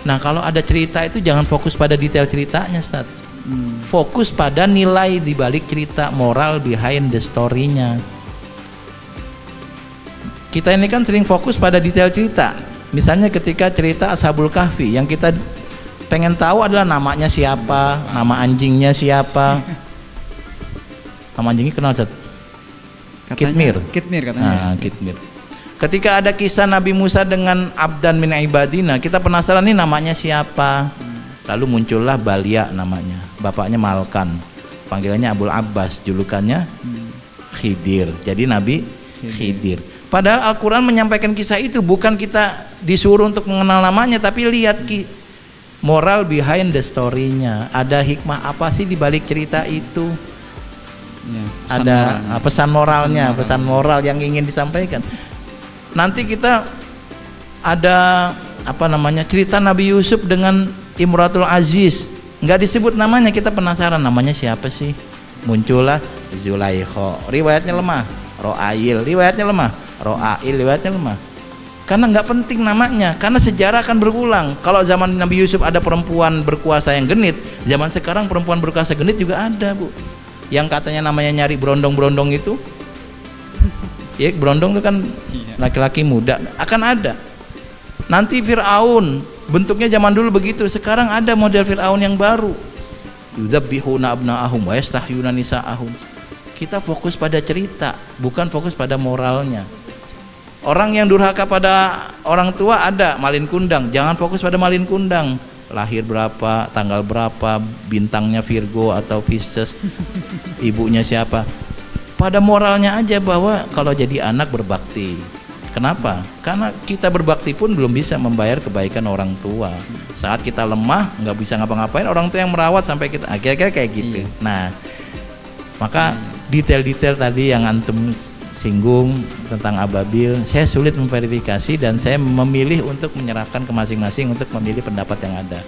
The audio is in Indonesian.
Nah kalau ada cerita itu jangan fokus pada detail ceritanya, Ustaz. Fokus pada nilai di balik cerita, moral behind the story-nya. Kita ini kan sering fokus pada detail cerita. Misalnya ketika cerita Ashabul Kahfi, yang kita pengen tahu adalah namanya siapa, nama anjingnya siapa. Nama anjingnya kenal, Ustaz? Kitmir. Kitmir katanya. Nah, Kitmir. Ketika ada kisah Nabi Musa dengan abdan min ibadina, kita penasaran nih namanya siapa. Lalu muncullah Balia namanya, bapaknya Malkan, panggilannya Abul Abbas, julukannya Khidir. Jadi Nabi Khidir. Padahal Al-Quran menyampaikan kisah itu, bukan kita disuruh untuk mengenal namanya, tapi lihat moral behind the story-nya. Ada hikmah apa sih di balik cerita itu? Ya, Ada pesan moralnya, pesan moral yang ingin disampaikan. Nanti kita ada cerita Nabi Yusuf dengan Imratul Aziz, nggak disebut namanya, kita penasaran namanya siapa sih. Muncullah Zulaikha, riwayatnya lemah. Ro'ail, riwayatnya lemah. Ro'ail, riwayatnya lemah. Karena nggak penting namanya, karena sejarah akan berulang. Kalau zaman Nabi Yusuf ada perempuan berkuasa yang genit, zaman sekarang perempuan berkuasa genit juga ada, Bu. Yang katanya namanya nyari berondong-berondong itu, ya berondong itu kan laki-laki muda, akan ada. Nanti Fir'aun, bentuknya zaman dulu begitu, sekarang ada model Fir'aun yang baru. Yudzabbihuna abna'ahum wa yastahyuna nisa'ahum. Kita fokus pada cerita, bukan fokus pada moralnya. Orang yang durhaka pada orang tua ada, malin kundang, jangan fokus pada malin kundang. Lahir berapa, tanggal berapa, bintangnya Virgo atau Pisces, ibunya siapa. Pada moralnya aja, bahwa kalau jadi anak berbakti. Kenapa? Karena kita berbakti pun belum bisa membayar kebaikan orang tua. Saat kita lemah, nggak bisa ngapa-ngapain, orang tua yang merawat sampai kita, kira-kira kayak gitu. Nah, maka detail-detail tadi yang antum singgung tentang ababil, saya sulit memverifikasi dan saya memilih untuk menyerahkan ke masing-masing untuk memilih pendapat yang ada.